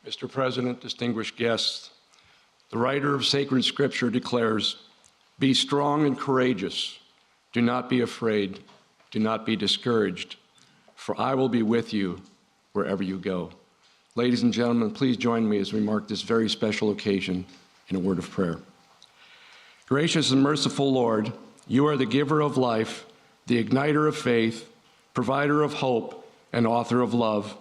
Mr. President, distinguished guests, the writer of sacred scripture declares, "Be strong and courageous. Do not be afraid. Do not be discouraged, for I will be with you wherever you go." Ladies and gentlemen, please join me as we mark this very special occasion in a word of prayer. Gracious and merciful Lord, you are the giver of life, the igniter of faith, provider of hope, and author of love.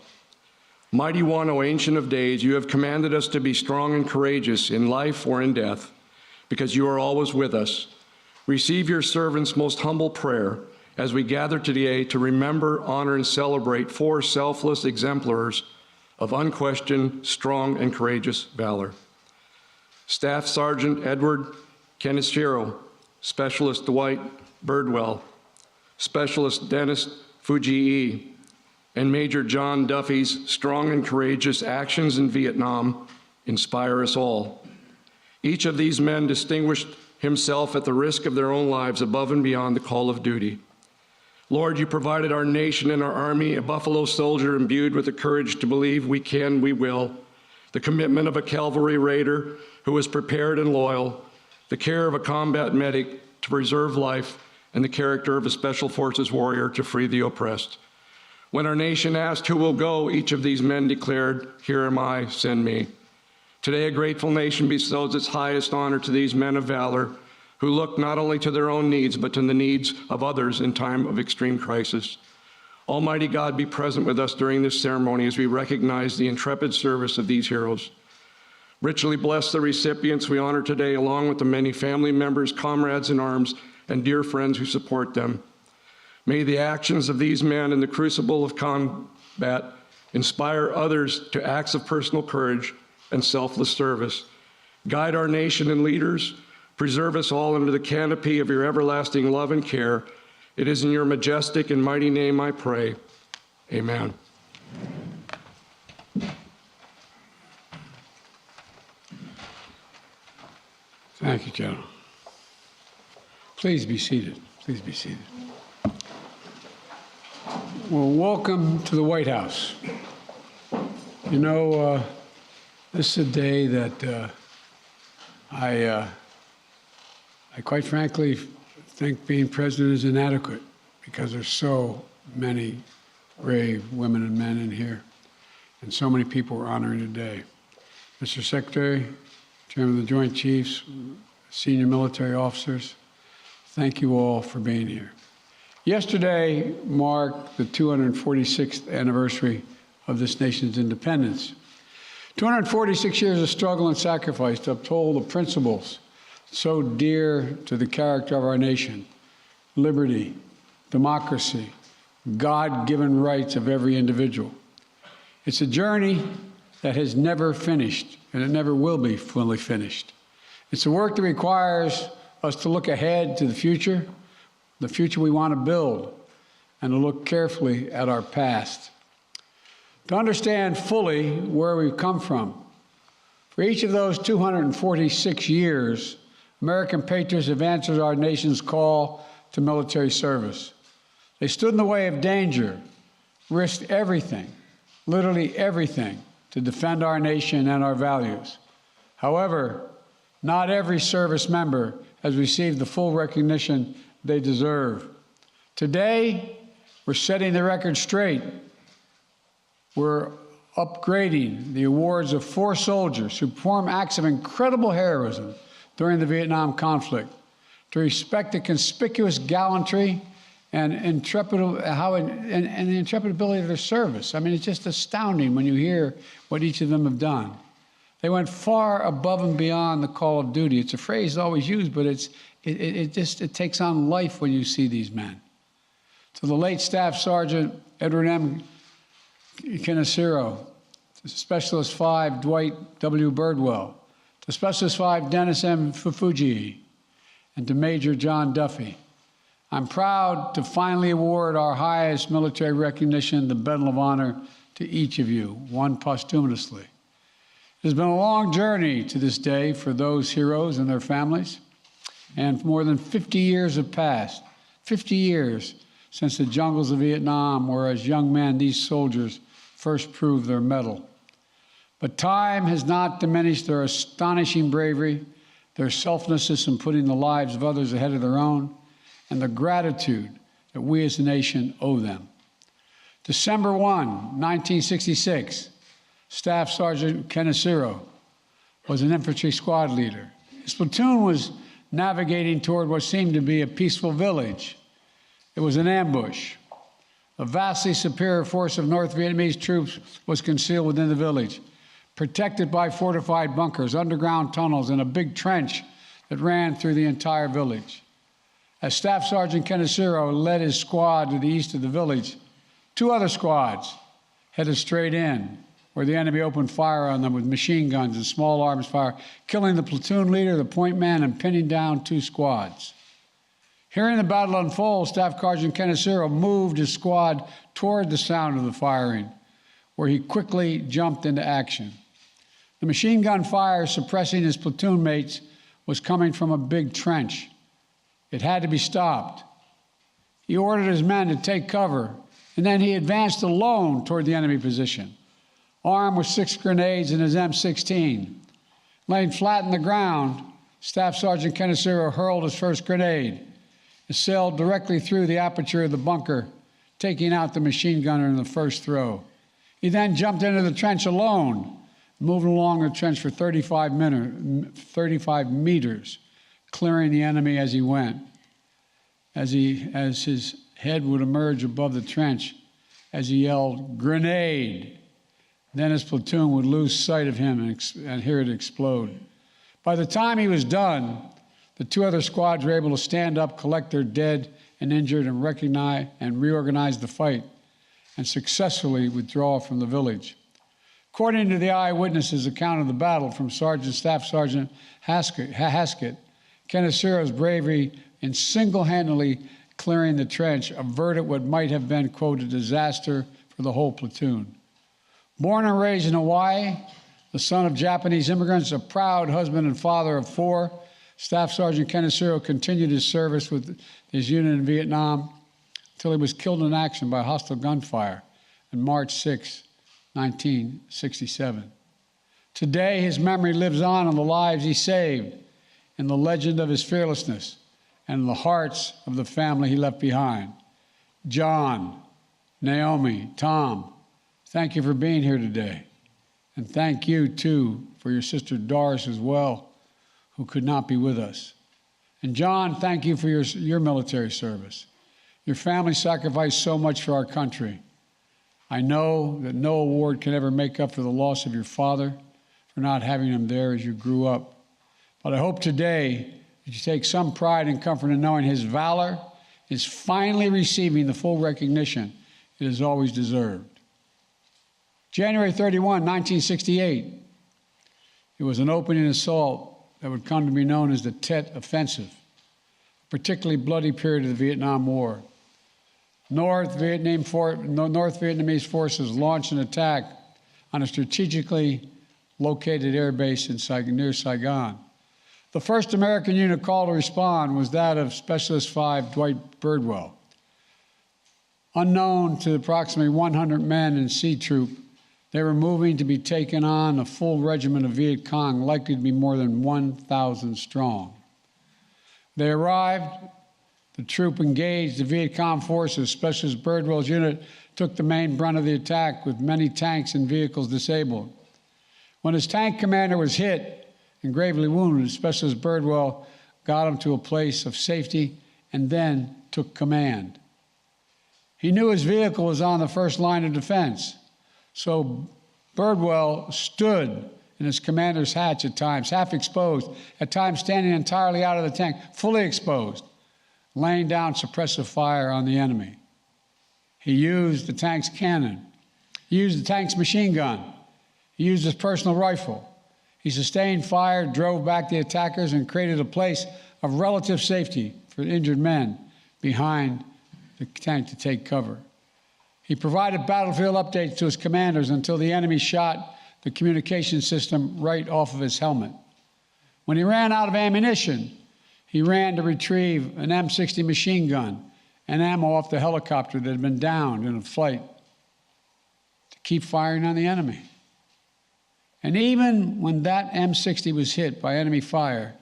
Mighty One, O Ancient of Days, you have commanded us to be strong and courageous in life or in death, because you are always with us. Receive your servant's most humble prayer as we gather today to remember, honor, and celebrate four selfless exemplars of unquestioned, strong, and courageous valor. Staff Sergeant Edward Keneshiro, Specialist Dwight Birdwell, Specialist Dennis Fujii, and Major John Duffy's strong and courageous actions in Vietnam inspire us all. Each of these men distinguished himself at the risk of their own lives above and beyond the call of duty. Lord, you provided our nation and our army a buffalo soldier imbued with the courage to believe we can, we will, the commitment of a cavalry raider who was prepared and loyal, the care of a combat medic to preserve life, and the character of a special forces warrior to free the oppressed. When our nation asked who will go, each of these men declared, "Here am I, send me." Today, a grateful nation bestows its highest honor to these men of valor who look not only to their own needs, but to the needs of others in time of extreme crisis. Almighty God, be present with us during this ceremony as we recognize the intrepid service of these heroes. Richly bless the recipients we honor today, along with the many family members, comrades in arms, and dear friends who support them. May the actions of these men in the crucible of combat inspire others to acts of personal courage and selfless service. Guide our nation and leaders. Preserve us all under the canopy of your everlasting love and care. It is in your majestic and mighty name I pray. Amen. Thank you, General. Please be seated. Please be seated. Well, welcome to the White House. You know, this is a day that I quite frankly think being president is inadequate because there's so many brave women and men in here, and so many people we're honoring today. Mr. Secretary, Chairman of the Joint Chiefs, senior military officers, thank you all for being here. Yesterday marked the 246th anniversary of this nation's independence. 246 years of struggle and sacrifice to uphold the principles so dear to the character of our nation: liberty, democracy, God-given rights of every individual. It's a journey that has never finished, and it never will be fully finished. It's a work that requires us to look ahead to the future we want to build, and to look carefully at our past, to understand fully where we've come from. For each of those 246 years, American patriots have answered our nation's call to military service. They stood in the way of danger, risked everything, literally everything, to defend our nation and our values. However, not every service member has received the full recognition they deserve. Today, we're setting the record straight. We're upgrading the awards of 4 soldiers who performed acts of incredible heroism during the Vietnam conflict, to respect the conspicuous gallantry and the intrepid ability of their service. I mean, it's just astounding when you hear what each of them have done. They went far above and beyond the call of duty. It's a phrase always used, but it takes on life when you see these men. To the late Staff Sergeant Edward M. Keneshiro, to Specialist 5 Dwight W. Birdwell, to Specialist 5 Dennis M. Fujii, and to Major John Duffy. I'm proud to finally award our highest military recognition, the Medal of Honor, to each of you, one posthumously. It has been a long journey to this day for those heroes and their families, and more than 50 years have passed, 50 years since the jungles of Vietnam, where as young men these soldiers first proved their mettle. But time has not diminished their astonishing bravery, their selflessness in putting the lives of others ahead of their own, and the gratitude that we as a nation owe them. December 1, 1966, Staff Sergeant Keneshiro was an infantry squad leader. His platoon was navigating toward what seemed to be a peaceful village. It was an ambush. A vastly superior force of North Vietnamese troops was concealed within the village, protected by fortified bunkers, underground tunnels, and a big trench that ran through the entire village. As Staff Sergeant Keneshiro led his squad to the east of the village, two other squads headed straight in, where the enemy opened fire on them with machine guns and small arms fire, killing the platoon leader, the point man, and pinning down two squads. Hearing the battle unfold, Staff Sergeant Keneshiro moved his squad toward the sound of the firing, where he quickly jumped into action. The machine gun fire suppressing his platoon mates was coming from a big trench. It had to be stopped. He ordered his men to take cover, and then he advanced alone toward the enemy position, armed with 6 grenades and his M16. Laying flat on the ground, Staff Sergeant Keneshiro hurled his first grenade. It sailed directly through the aperture of the bunker, taking out the machine gunner in the first throw. He then jumped into the trench alone, moving along the trench for 35 meters, clearing the enemy as he went. As his head would emerge above the trench, as he yelled, "Grenade!" Then his platoon would lose sight of him and hear it explode. By the time he was done, the two other squads were able to stand up, collect their dead and injured, and recognize and reorganize the fight, and successfully withdraw from the village. According to the eyewitnesses' account of the battle from Staff Sergeant Haskett, Keneshiro's bravery in single-handedly clearing the trench averted what might have been, quote, a disaster for the whole platoon. Born and raised in Hawaii, the son of Japanese immigrants, a proud husband and father of 4, Staff Sergeant Keneshiro continued his service with his unit in Vietnam until he was killed in action by hostile gunfire on March 6, 1967. Today, his memory lives on in the lives he saved, in the legend of his fearlessness, and in the hearts of the family he left behind. John, Naomi, Tom, thank you for being here today. And thank you, too, for your sister Doris as well, who could not be with us. And John, thank you for your military service. Your family sacrificed so much for our country. I know that no award can ever make up for the loss of your father, for not having him there as you grew up. But I hope today that you take some pride and comfort in knowing his valor is finally receiving the full recognition it has always deserved. January 31, 1968, it was an opening assault that would come to be known as the Tet Offensive, a particularly bloody period of the Vietnam War. North Vietnamese forces launched an attack on a strategically located air base near Saigon. The first American unit called to respond was that of Specialist 5 Dwight Birdwell. Unknown to approximately 100 men in C Troop, they were moving to be taken on a full regiment of Viet Cong, likely to be more than 1,000 strong. They arrived, the troop engaged the Viet Cong forces. Specialist Birdwell's unit took the main brunt of the attack, with many tanks and vehicles disabled. When his tank commander was hit and gravely wounded, Specialist Birdwell got him to a place of safety and then took command. He knew his vehicle was on the first line of defense, so Birdwell stood in his commander's hatch at times, half exposed, at times standing entirely out of the tank, fully exposed, laying down suppressive fire on the enemy. He used the tank's cannon. He used the tank's machine gun. He used his personal rifle. He sustained fire, drove back the attackers, and created a place of relative safety for injured men behind the tank to take cover. He provided battlefield updates to his commanders until the enemy shot the communication system right off of his helmet. When he ran out of ammunition, he ran to retrieve an M60 machine gun and ammo off the helicopter that had been downed in a flight to keep firing on the enemy. And even when that M60 was hit by enemy fire,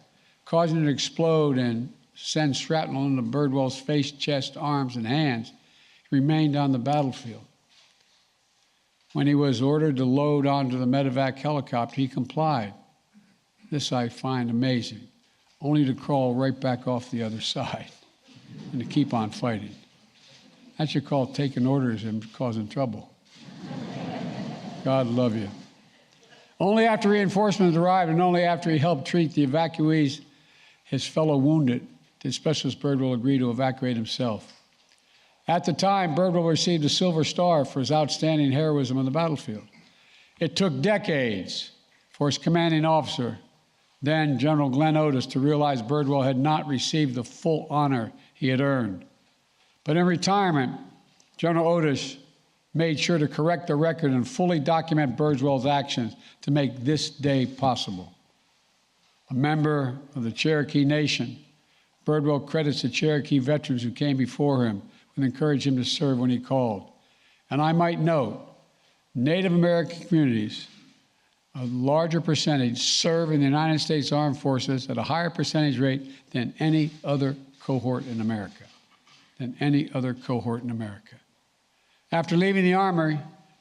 causing it to explode and send shrapnel into Birdwell's face, chest, arms, and hands, he remained on the battlefield. When he was ordered to load onto the medevac helicopter, he complied. This I find amazing, only to crawl right back off the other side and to keep on fighting. That's you call taking orders and causing trouble. God love you. Only after reinforcements arrived and only after he helped treat the evacuees, his fellow wounded, did Specialist Birdwell agree to evacuate himself. At the time, Birdwell received a Silver Star for his outstanding heroism on the battlefield. It took decades for his commanding officer, then General Glenn Otis, to realize Birdwell had not received the full honor he had earned. But in retirement, General Otis made sure to correct the record and fully document Birdwell's actions to make this day possible. A member of the Cherokee Nation, Birdwell credits the Cherokee veterans who came before him and encouraged him to serve when he called. And I might note, Native American communities, a larger percentage, serve in the United States Armed Forces at a higher percentage rate than any other cohort in America. After leaving the Army,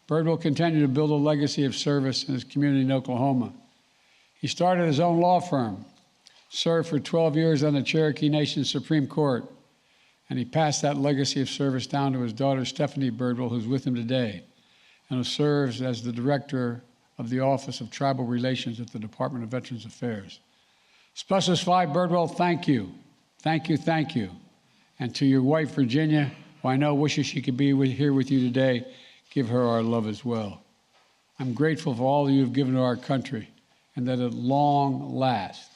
Birdwell continued to build a legacy of service in his community in Oklahoma. He started his own law firm, served for 12 years on the Cherokee Nation Supreme Court, and he passed that legacy of service down to his daughter, Stephanie Birdwell, who's with him today, and who serves as the director of the Office of Tribal Relations at the Department of Veterans Affairs. Specialist 5 Birdwell, thank you. Thank you, thank you. And to your wife, Virginia, who I know wishes she could be here with you today, give her our love as well. I'm grateful for all you've given to our country, and that at long last,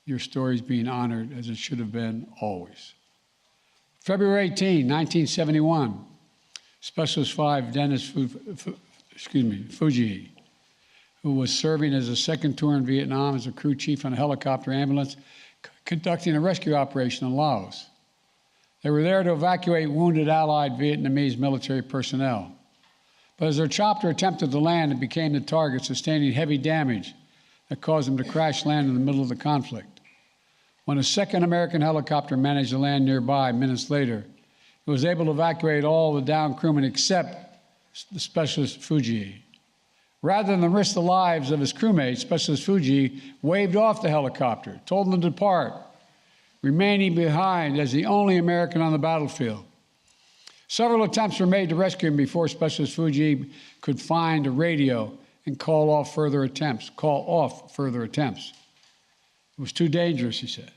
your story is being honored as it should have been always. February 18, 1971, Specialist 5 Dennis Fujii, who was serving as a second tour in Vietnam as a crew chief on a helicopter ambulance, conducting a rescue operation in Laos. They were there to evacuate wounded Allied Vietnamese military personnel. But as their chopper attempted to land, it became the target, sustaining heavy damage that caused them to crash land in the middle of the conflict. When a second American helicopter managed to land nearby minutes later, it was able to evacuate all the downed crewmen except the Specialist Fujii. Rather than risk the lives of his crewmates, Specialist Fujii waved off the helicopter, told them to depart, remaining behind as the only American on the battlefield. Several attempts were made to rescue him before Specialist Fujii could find a radio and call off further attempts. It was too dangerous, he said.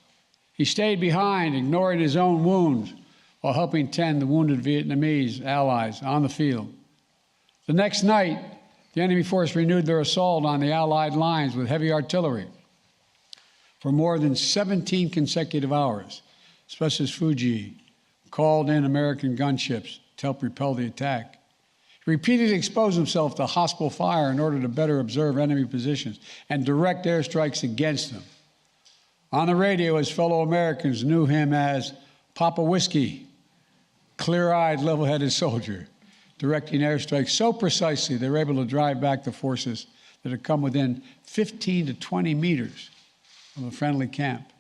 He stayed behind, ignoring his own wounds, while helping tend the wounded Vietnamese allies on the field. The next night, the enemy force renewed their assault on the Allied lines with heavy artillery. For more than 17 consecutive hours, Specialist Fujii called in American gunships to help repel the attack. He repeatedly exposed himself to hostile fire in order to better observe enemy positions and direct airstrikes against them. On the radio, his fellow Americans knew him as Papa Whiskey, clear-eyed, level-headed soldier, directing airstrikes so precisely they were able to drive back the forces that had come within 15 to 20 meters of a friendly camp.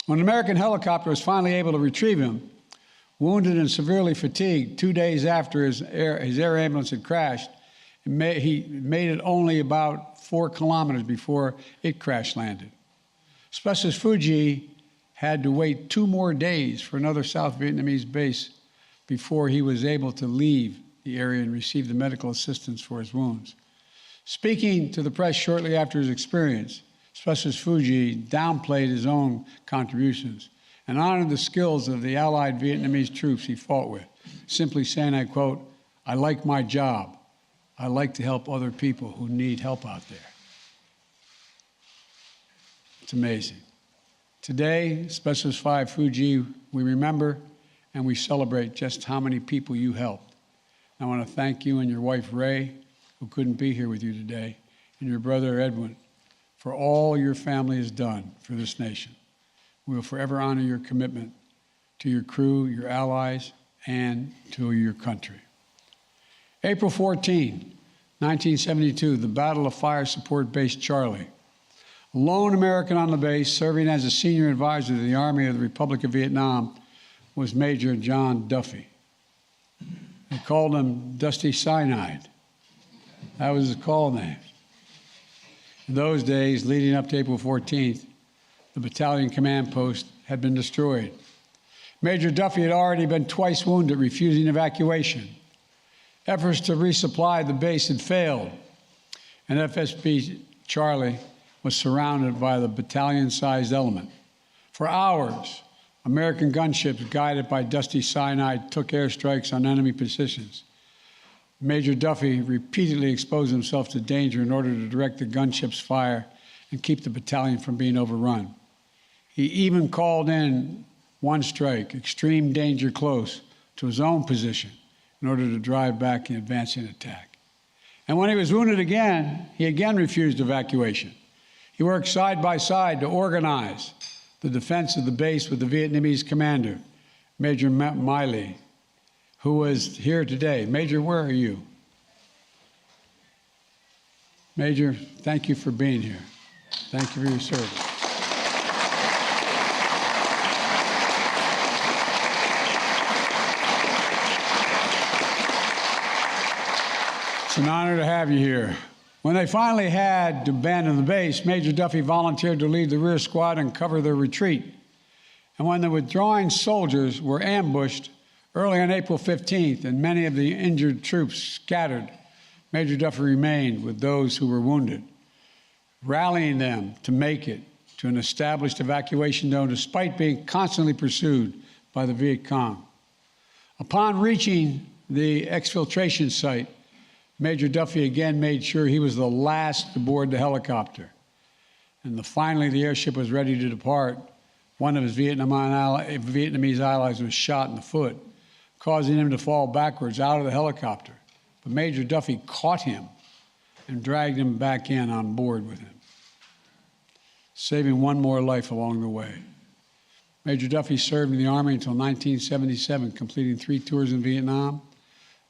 When an American helicopter was finally able to retrieve him, wounded and severely fatigued, 2 days after his air ambulance had crashed, he made it only about 4 kilometers before it crash landed. Specialist Fujii had to wait 2 more days for another South Vietnamese base before he was able to leave the area and receive the medical assistance for his wounds. Speaking to the press shortly after his experience, Specialist Fujii downplayed his own contributions and honored the skills of the Allied Vietnamese troops he fought with, simply saying, I quote, "I like my job. I like to help other people who need help out there." It's amazing. Today, Specialist 5 Fujii, we remember and we celebrate just how many people you helped. I want to thank you and your wife, Ray, who couldn't be here with you today, and your brother, Edwin, for all your family has done for this nation. We will forever honor your commitment to your crew, your allies, and to your country. April 14, 1972, the Battle of Fire Support Base Charlie. A lone American on the base, serving as a senior advisor to the Army of the Republic of Vietnam, was Major John Duffy. They called him Dusty Cyanide. That was his call name. In those days, leading up to April 14th, the battalion command post had been destroyed. Major Duffy had already been twice wounded, refusing evacuation. Efforts to resupply the base had failed, and FSB Charlie was surrounded by the battalion-sized element. For hours, American gunships guided by Dusty Cyanide took airstrikes on enemy positions. Major Duffy repeatedly exposed himself to danger in order to direct the gunship's fire and keep the battalion from being overrun. He even called in one strike, extreme danger close, to his own position in order to drive back the advancing attack. And when he was wounded again, he again refused evacuation. He worked side by side to organize the defense of the base with the Vietnamese commander, Major Miley, who was here today. Major, where are you? Major, thank you for being here. Thank you for your service. It's an honor to have you here. When they finally had to abandon the base, Major Duffy volunteered to lead the rear squad and cover their retreat. And when the withdrawing soldiers were ambushed early on April 15th and many of the injured troops scattered, Major Duffy remained with those who were wounded, rallying them to make it to an established evacuation zone despite being constantly pursued by the Viet Cong. Upon reaching the exfiltration site, Major Duffy again made sure he was the last aboard the helicopter. And finally, the airship was ready to depart. One of his Vietnamese allies was shot in the foot, causing him to fall backwards out of the helicopter. But Major Duffy caught him and dragged him back in on board with him, saving one more life along the way. Major Duffy served in the Army until 1977, completing 3 tours in Vietnam,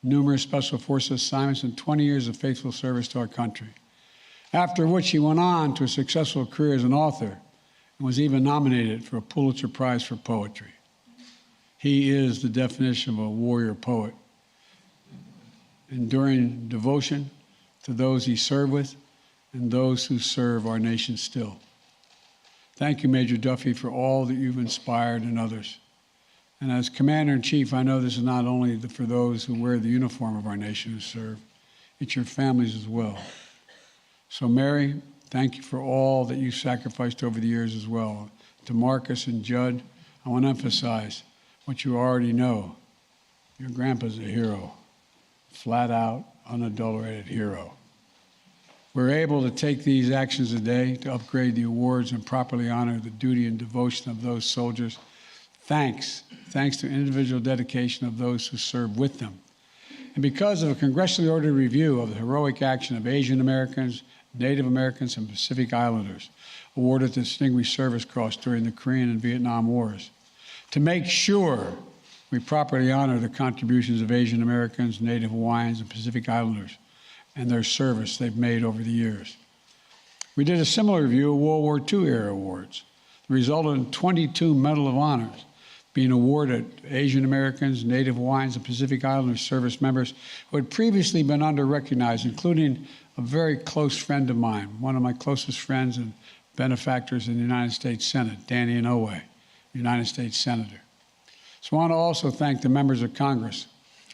numerous Special Forces assignments, and 20 years of faithful service to our country. After which he went on to a successful career as an author and was even nominated for a Pulitzer Prize for Poetry. He is the definition of a warrior poet, enduring devotion to those he served with and those who serve our nation still. Thank you, Major Duffy, for all that you've inspired in others. And as Commander-in-Chief, I know this is not only for those who wear the uniform of our nation who serve, it's your families as well. So Mary, thank you for all that you sacrificed over the years as well. To Marcus and Judd, I want to emphasize what you already know. Your grandpa's a hero, flat out, unadulterated hero. We're able to take these actions today to upgrade the awards and properly honor the duty and devotion of those soldiers. Thanks to individual dedication of those who serve with them. And because of a congressionally ordered review of the heroic action of Asian Americans, Native Americans, and Pacific Islanders, awarded the Distinguished Service Cross during the Korean and Vietnam Wars, to make sure we properly honor the contributions of Asian Americans, Native Hawaiians, and Pacific Islanders, and their service they've made over the years. We did a similar review of World War II era awards. It resulted in 22 Medal of Honors being awarded Asian Americans, Native Hawaiians, and Pacific Islander service members who had previously been under-recognized, including a very close friend of mine, one of my closest friends and benefactors in the United States Senate, Danny Inouye, United States Senator. So I want to also thank the members of Congress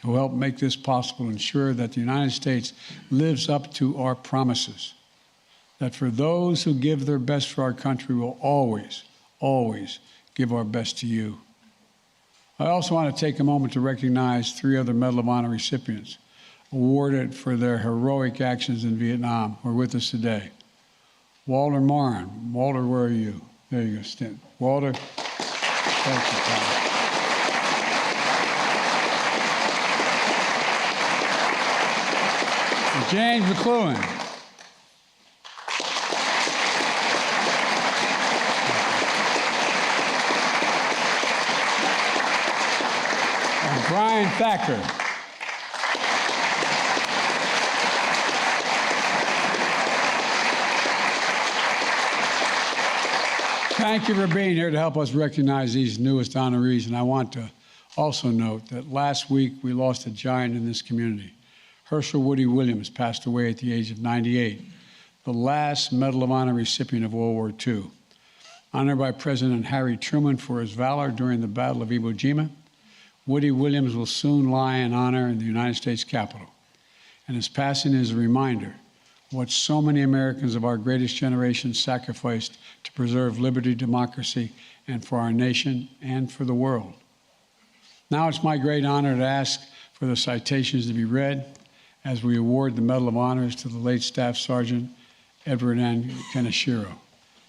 who helped make this possible, ensure that the United States lives up to our promises, that for those who give their best for our country, we'll always, always give our best to you. I also want to take a moment to recognize 3 other Medal of Honor recipients awarded for their heroic actions in Vietnam who are with us today. Walter Morin. Walter, where are you? There you go, stand. Walter, thank you, pal. And James McLuhan. Brian Thacker. Thank you for being here to help us recognize these newest honorees. And I want to also note that last week we lost a giant in this community. Herschel Woody Williams passed away at the age of 98, the last Medal of Honor recipient of World War II. Honored by President Harry Truman for his valor during the Battle of Iwo Jima, Woody Williams will soon lie in honor in the United States Capitol. And his passing is a reminder what so many Americans of our greatest generation sacrificed to preserve liberty, democracy, and for our nation and for the world. Now it's my great honor to ask for the citations to be read as we award the Medal of Honors to the late Staff Sergeant Edward N. Kaneshiro,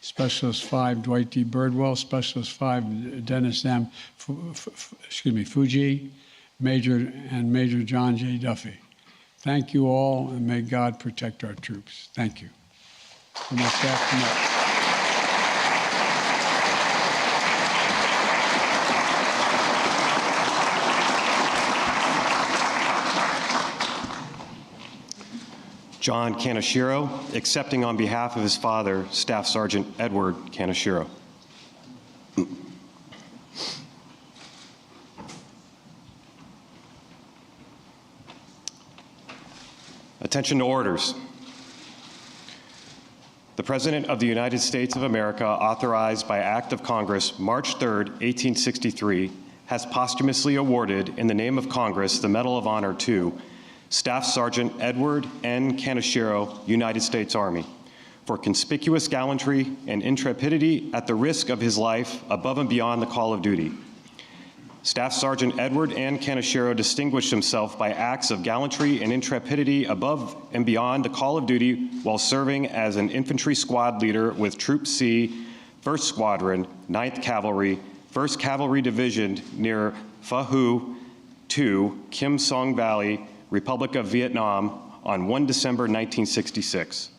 Specialist 5 Dwight D. Birdwell, Specialist 5 Dennis M. Fuji, Major John J. Duffy. Thank you all, and may God protect our troops. Thank you. And my staff, come up. John Kaneshiro, accepting on behalf of his father, Staff Sergeant Edward Kaneshiro. Attention to orders. The President of the United States of America, authorized by Act of Congress, March 3rd, 1863, has posthumously awarded, in the name of Congress, the Medal of Honor to Staff Sergeant Edward N. Kaneshiro, United States Army, for conspicuous gallantry and intrepidity at the risk of his life above and beyond the call of duty. Staff Sergeant Edward N. Kaneshiro distinguished himself by acts of gallantry and intrepidity above and beyond the call of duty while serving as an infantry squad leader with Troop C, 1st Squadron, 9th Cavalry, 1st Cavalry Division near Pha Hu 2, Kim Song Valley, Republic of Vietnam, on 1 December 1966.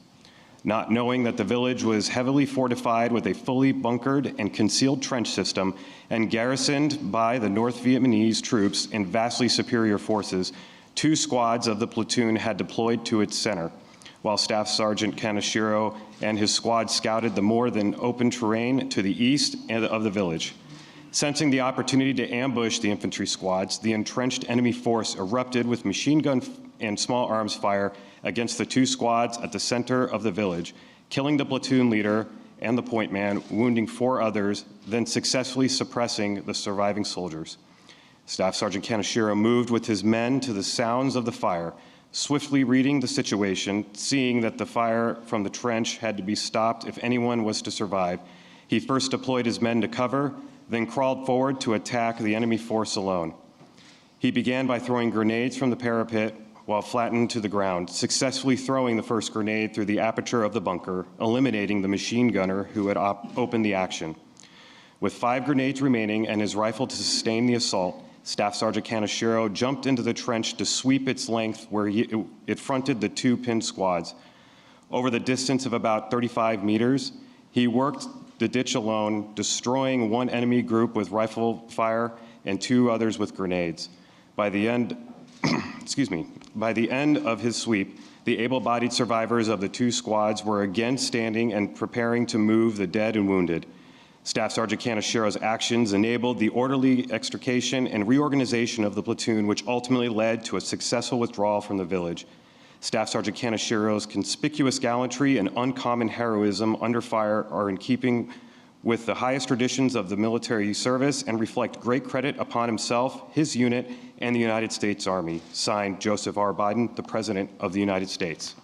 Not knowing that the village was heavily fortified with a fully bunkered and concealed trench system and garrisoned by the North Vietnamese troops and vastly superior forces, 2 squads of the platoon had deployed to its center, while Staff Sergeant Kaneshiro and his squad scouted the more than open terrain to the east of the village. Sensing the opportunity to ambush the infantry squads, the entrenched enemy force erupted with machine gun and small arms fire against the 2 squads at the center of the village, killing the platoon leader and the point man, wounding 4 others, then successfully suppressing the surviving soldiers. Staff Sergeant Kaneshiro moved with his men to the sounds of the fire, swiftly reading the situation, seeing that the fire from the trench had to be stopped if anyone was to survive. He first deployed his men to cover, then crawled forward to attack the enemy force alone. He began by throwing grenades from the parapet while flattened to the ground, successfully throwing the first grenade through the aperture of the bunker, eliminating the machine gunner who had opened the action. With 5 grenades remaining and his rifle to sustain the assault, Staff Sergeant Kaneshiro jumped into the trench to sweep its length where it fronted the 2 pinned squads. Over the distance of about 35 meters, he worked the ditch alone, destroying 1 enemy group with rifle fire and 2 others with grenades. By the end, by the end of his sweep, the able-bodied survivors of the 2 squads were again standing and preparing to move the dead and wounded. Staff Sergeant Kaneshiro's actions enabled the orderly extrication and reorganization of the platoon, which ultimately led to a successful withdrawal from the village. Staff Sergeant Kaneshiro's conspicuous gallantry and uncommon heroism under fire are in keeping with the highest traditions of the military service and reflect great credit upon himself, his unit, and the United States Army. Signed, Joseph R. Biden, the President of the United States.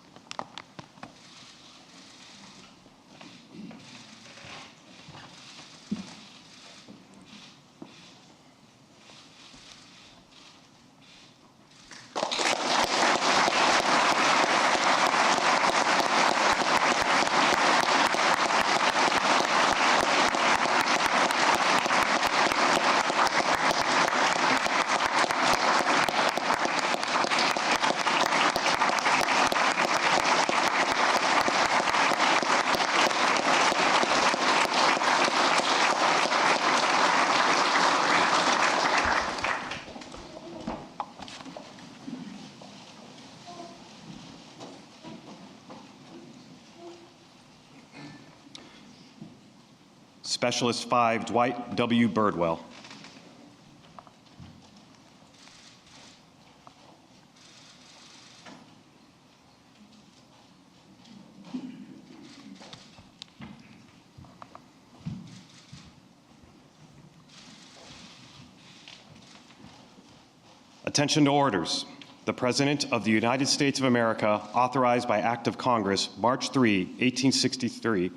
Specialist 5, Dwight W. Birdwell. Attention to orders. The President of the United States of America, authorized by Act of Congress, March 3, 1863,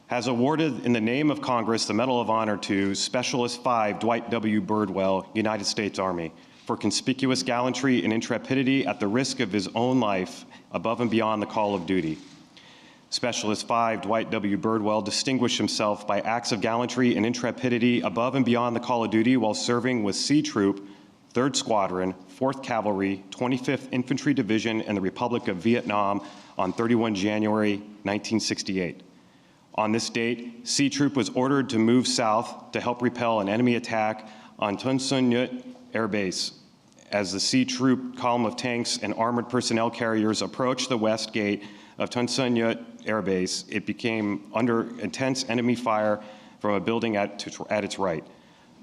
has awarded in the name of Congress the Medal of Honor to Specialist 5 Dwight W. Birdwell, United States Army, for conspicuous gallantry and intrepidity at the risk of his own life above and beyond the call of duty. Specialist 5 Dwight W. Birdwell distinguished himself by acts of gallantry and intrepidity above and beyond the call of duty while serving with C Troop, 3rd Squadron, 4th Cavalry, 25th Infantry Division in the Republic of Vietnam on 31 January 1968. On this date, C Troop was ordered to move south to help repel an enemy attack on Ton Son Nhut Air Base. As the C Troop column of tanks and armored personnel carriers approached the west gate of Ton Son Nhut Air Base, it became under intense enemy fire from a building at its right.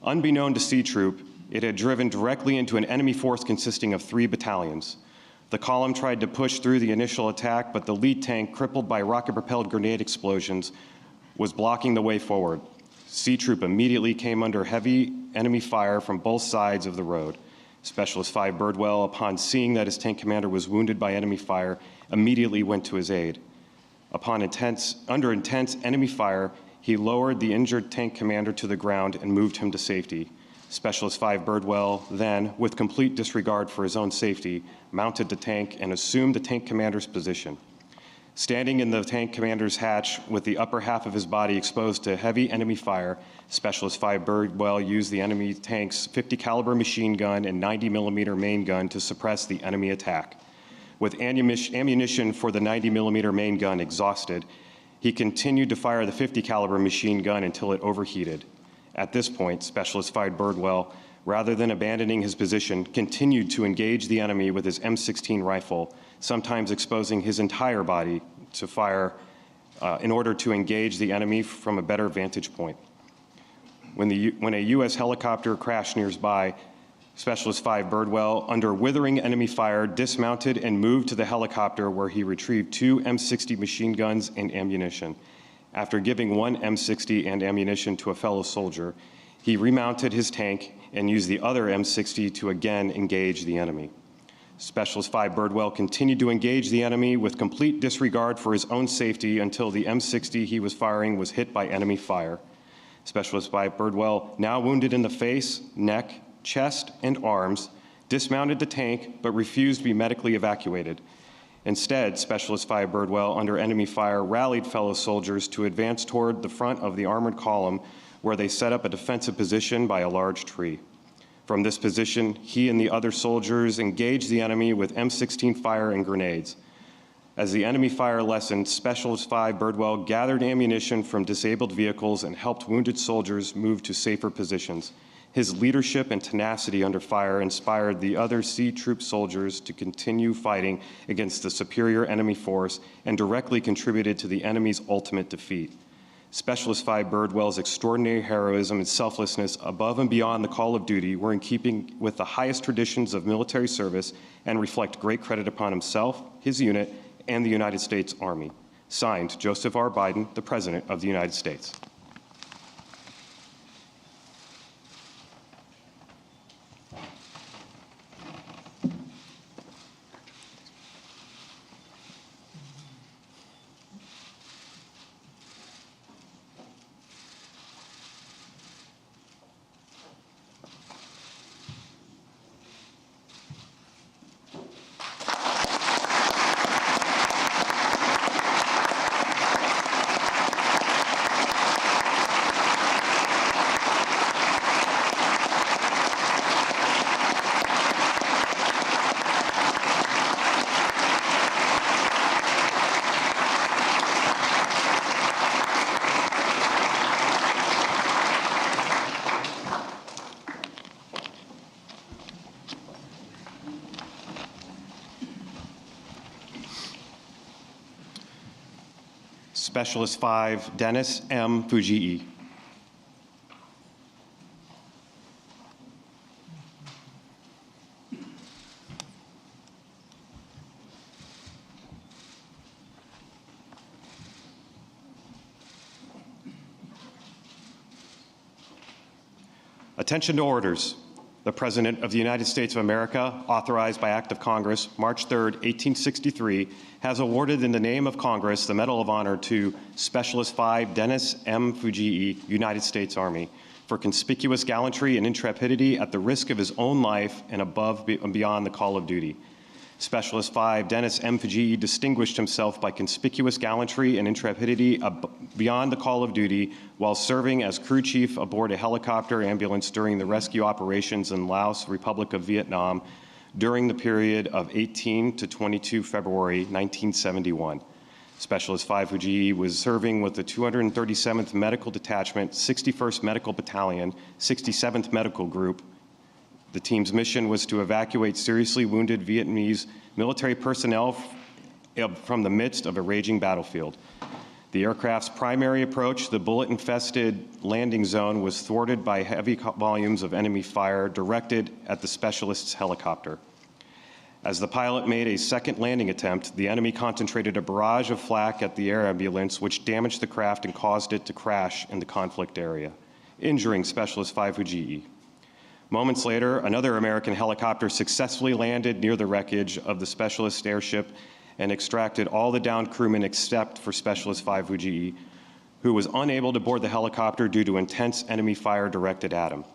Unbeknown to C Troop, it had driven directly into an enemy force consisting of 3 battalions. The column tried to push through the initial attack, but the lead tank, crippled by rocket-propelled grenade explosions, was blocking the way forward. C Troop immediately came under heavy enemy fire from both sides of the road. Specialist 5 Birdwell, upon seeing that his tank commander was wounded by enemy fire, immediately went to his aid. Under intense enemy fire, he lowered the injured tank commander to the ground and moved him to safety. Specialist 5 Birdwell then, with complete disregard for his own safety, mounted the tank and assumed the tank commander's position. Standing in the tank commander's hatch with the upper half of his body exposed to heavy enemy fire, Specialist 5 Birdwell used the enemy tank's 50 caliber machine gun and 90 millimeter main gun to suppress the enemy attack. With ammunition for the 90 millimeter main gun exhausted, he continued to fire the 50 caliber machine gun until it overheated. At this point, Specialist 5 Birdwell, rather than abandoning his position, continued to engage the enemy with his M16 rifle, sometimes exposing his entire body to fire in order to engage the enemy from a better vantage point. When a U.S. helicopter crashed nearby, Specialist 5 Birdwell, under withering enemy fire, dismounted and moved to the helicopter where he retrieved 2 M60 machine guns and ammunition. After giving 1 M60 and ammunition to a fellow soldier, he remounted his tank and used the other M60 to again engage the enemy. Specialist 5 Birdwell continued to engage the enemy with complete disregard for his own safety until the M60 he was firing was hit by enemy fire. Specialist 5 Birdwell, now wounded in the face, neck, chest, and arms, dismounted the tank but refused to be medically evacuated. Instead, Specialist 5 Birdwell, under enemy fire, rallied fellow soldiers to advance toward the front of the armored column where they set up a defensive position by a large tree. From this position, he and the other soldiers engaged the enemy with M16 fire and grenades. As the enemy fire lessened, Specialist 5 Birdwell gathered ammunition from disabled vehicles and helped wounded soldiers move to safer positions. His leadership and tenacity under fire inspired the other C Troop soldiers to continue fighting against the superior enemy force and directly contributed to the enemy's ultimate defeat. Specialist 5 Birdwell's extraordinary heroism and selflessness above and beyond the call of duty were in keeping with the highest traditions of military service and reflect great credit upon himself, his unit, and the United States Army. Signed, Joseph R. Biden, the President of the United States. Specialist 5, Dennis M. Fujii. Attention to orders. The President of the United States of America, authorized by Act of Congress, March 3, 1863, has awarded in the name of Congress the Medal of Honor to Specialist 5 Dennis M. Fujii, United States Army, for conspicuous gallantry and intrepidity at the risk of his own life and above and beyond the call of duty. Specialist 5 Dennis M. Fujii distinguished himself by conspicuous gallantry and intrepidity beyond the call of duty while serving as crew chief aboard a helicopter ambulance during the rescue operations in Laos, Republic of Vietnam, during the period of 18 to 22 February 1971. Specialist 5 Fujii was serving with the 237th Medical Detachment, 61st Medical Battalion, 67th Medical Group. The team's mission was to evacuate seriously wounded Vietnamese military personnel from the midst of a raging battlefield. The aircraft's primary approach, the bullet-infested landing zone, was thwarted by heavy volumes of enemy fire directed at the specialist's helicopter. As the pilot made a second landing attempt, the enemy concentrated a barrage of flak at the air ambulance, which damaged the craft and caused it to crash in the conflict area, injuring Specialist 5 Fujii. Moments later, another American helicopter successfully landed near the wreckage of the specialist airship and extracted all the downed crewmen except for Specialist 5 Fujii, who was unable to board the helicopter due to intense enemy fire directed at him.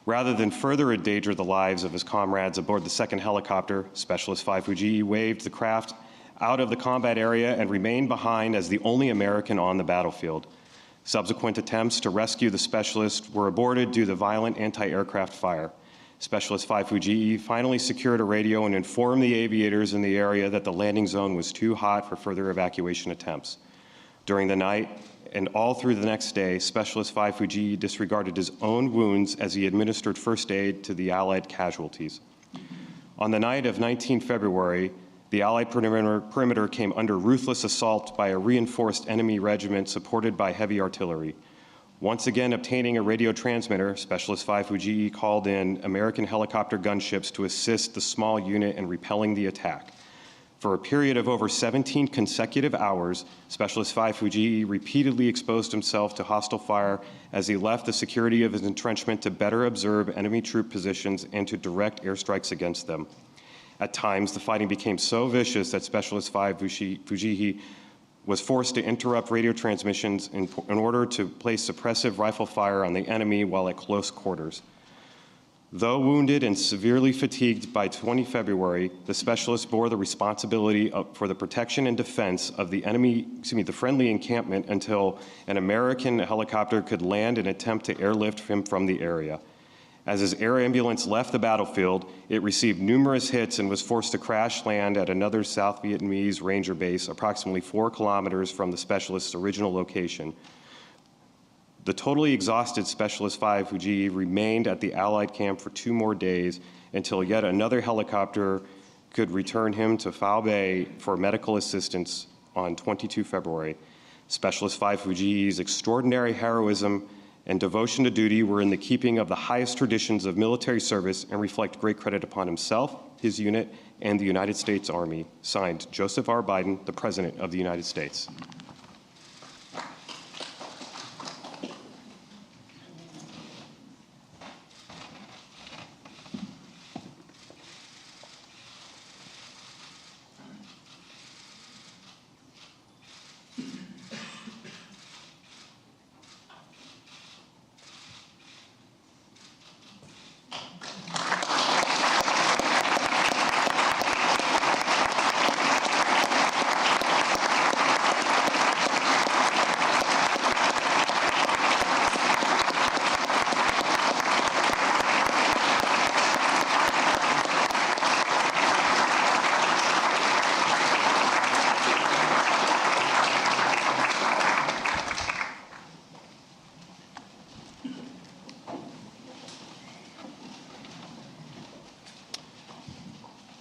Rather than further endanger the lives of his comrades aboard the second helicopter, Specialist 5 Fujii waved the craft out of the combat area and remained behind as the only American on the battlefield. Subsequent attempts to rescue the specialist were aborted due to violent anti-aircraft fire. Specialist 5 Fujii finally secured a radio and informed the aviators in the area that the landing zone was too hot for further evacuation attempts. During the night and all through the next day, Specialist 5 Fujii disregarded his own wounds as he administered first aid to the Allied casualties. On the night of 19 February, the Allied perimeter came under ruthless assault by a reinforced enemy regiment supported by heavy artillery. Once again obtaining a radio transmitter, Specialist 5 Fujii called in American helicopter gunships to assist the small unit in repelling the attack. For a period of over 17 consecutive hours, Specialist 5 Fujii repeatedly exposed himself to hostile fire as he left the security of his entrenchment to better observe enemy troop positions and to direct airstrikes against them. At times, the fighting became so vicious that Specialist 5 Fujii was forced to interrupt radio transmissions in order to place suppressive rifle fire on the enemy while at close quarters. Though wounded and severely fatigued by 20 February, the specialist bore the responsibility for the protection and defense of the friendly encampment until an American helicopter could land and attempt to airlift him from the area. As his air ambulance left the battlefield, it received numerous hits and was forced to crash land at another South Vietnamese Ranger base approximately 4 kilometers from the specialist's original location. The totally exhausted Specialist 5 Fujii remained at the Allied camp for 2 more days until yet another helicopter could return him to Phao Bay for medical assistance on 22 February. Specialist 5 Fujii's extraordinary heroism and devotion to duty were in the keeping of the highest traditions of military service and reflect great credit upon himself, his unit, and the United States Army. Signed, Joseph R. Biden, the President of the United States.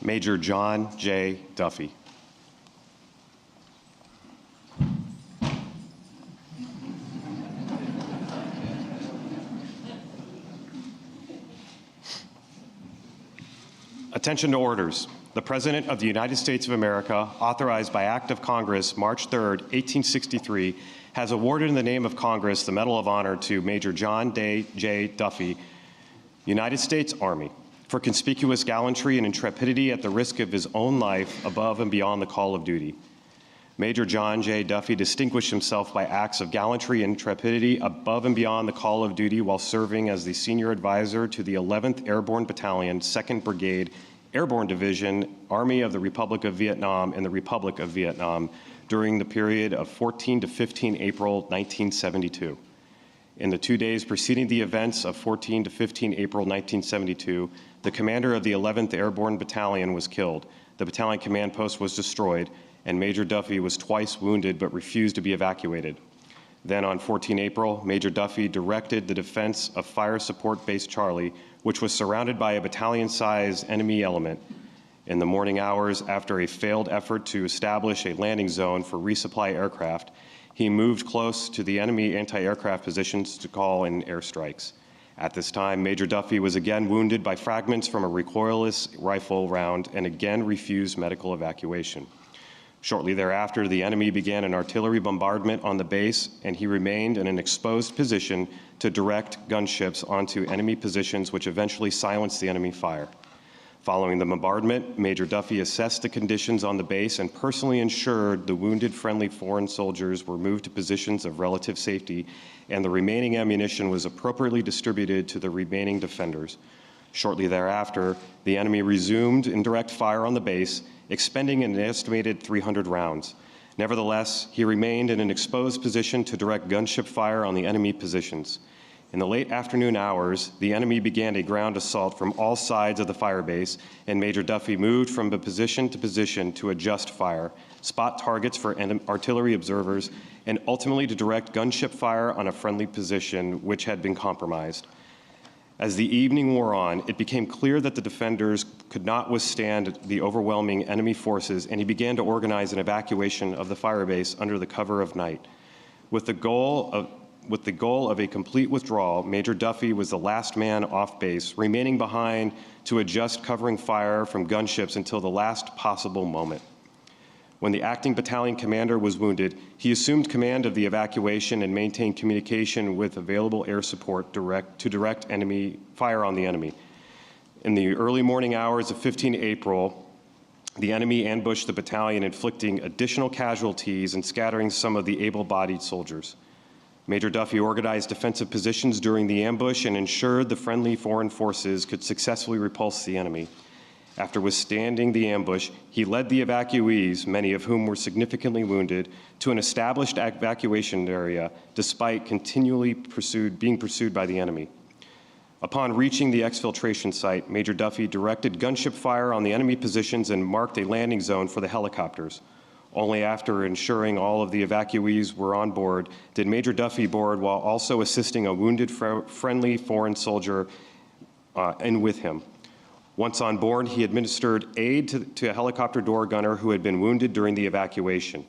Major John J. Duffy. Attention to orders. The President of the United States of America, authorized by Act of Congress, March 3, 1863, has awarded in the name of Congress the Medal of Honor to Major John J. Duffy United States Army, for conspicuous gallantry and intrepidity at the risk of his own life above and beyond the call of duty. Major John J. Duffy distinguished himself by acts of gallantry and intrepidity above and beyond the call of duty while serving as the senior advisor to the 11th Airborne Battalion, 2nd Brigade, Airborne Division, Army of the Republic of Vietnam in the Republic of Vietnam during the period of 14 to 15 April 1972. In the 2 days preceding the events of 14 to 15 April 1972, the commander of the 11th Airborne Battalion was killed, the battalion command post was destroyed, and Major Duffy was twice wounded but refused to be evacuated. Then on 14 April, Major Duffy directed the defense of Fire Support Base Charlie, which was surrounded by a battalion-sized enemy element. In the morning hours, after a failed effort to establish a landing zone for resupply aircraft, he moved close to the enemy anti-aircraft positions to call in airstrikes. At this time, Major Duffy was again wounded by fragments from a recoilless rifle round and again refused medical evacuation. Shortly thereafter, the enemy began an artillery bombardment on the base, and he remained in an exposed position to direct gunships onto enemy positions, which eventually silenced the enemy fire. Following the bombardment, Major Duffy assessed the conditions on the base and personally ensured the wounded friendly foreign soldiers were moved to positions of relative safety, and the remaining ammunition was appropriately distributed to the remaining defenders. Shortly thereafter, the enemy resumed indirect fire on the base, expending an estimated 300 rounds. Nevertheless, he remained in an exposed position to direct gunship fire on the enemy positions. In the late afternoon hours, the enemy began a ground assault from all sides of the firebase, and Major Duffy moved from position to adjust fire, spot targets for artillery observers, and ultimately to direct gunship fire on a friendly position which had been compromised. As the evening wore on, it became clear that the defenders could not withstand the overwhelming enemy forces, and he began to organize an evacuation of the firebase under the cover of night. With the goal of a complete withdrawal, Major Duffy was the last man off base, remaining behind to adjust covering fire from gunships until the last possible moment. When the acting battalion commander was wounded, he assumed command of the evacuation and maintained communication with available air support to direct enemy fire on the enemy. In the early morning hours of 15 April, the enemy ambushed the battalion, inflicting additional casualties and scattering some of the able-bodied soldiers. Major Duffy organized defensive positions during the ambush and ensured the friendly foreign forces could successfully repulse the enemy. After withstanding the ambush, he led the evacuees, many of whom were significantly wounded, to an established evacuation area, despite continually being pursued by the enemy. Upon reaching the exfiltration site, Major Duffy directed gunship fire on the enemy positions and marked a landing zone for the helicopters. Only after ensuring all of the evacuees were on board did Major Duffy board while also assisting a wounded friendly foreign soldier in with him. Once on board, he administered aid to a helicopter door gunner who had been wounded during the evacuation.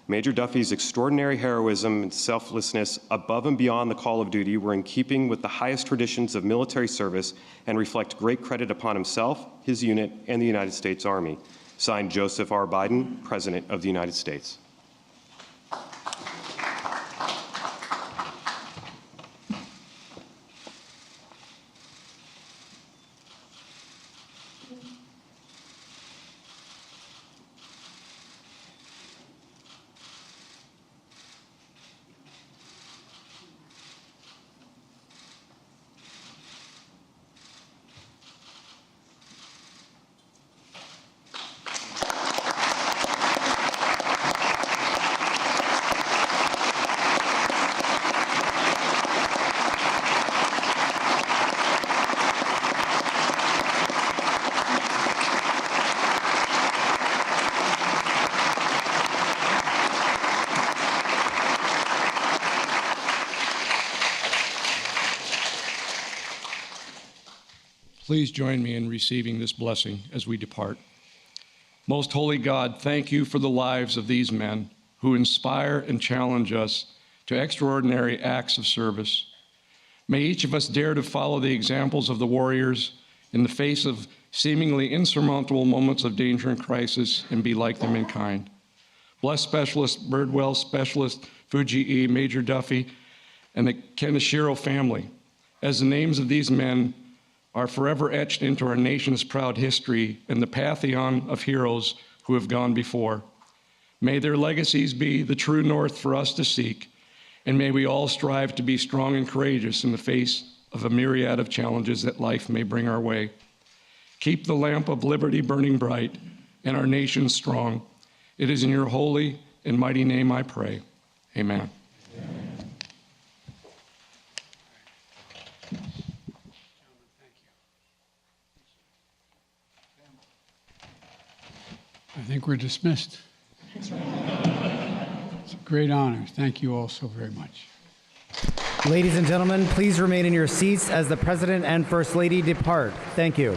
Major Duffy's extraordinary heroism and selflessness above and beyond the call of duty were in keeping with the highest traditions of military service and reflect great credit upon himself, his unit, and the United States Army. Signed, Joseph R. Biden, President of the United States. Please join me in receiving this blessing as we depart. Most holy God, thank you for the lives of these men who inspire and challenge us to extraordinary acts of service. May each of us dare to follow the examples of the warriors in the face of seemingly insurmountable moments of danger and crisis and be like them in kind. Bless Specialist Birdwell, Specialist Fuji E, Major Duffy, and the Keneshiro family, as the names of these men are forever etched into our nation's proud history and the pantheon of heroes who have gone before. May their legacies be the true north for us to seek, and may we all strive to be strong and courageous in the face of a myriad of challenges that life may bring our way. Keep the lamp of liberty burning bright and our nation strong. It is in your holy and mighty name I pray. Amen. I think we're dismissed. It's a great honor. Thank you all so very much. Ladies and gentlemen, please remain in your seats as the President and First Lady depart. Thank you.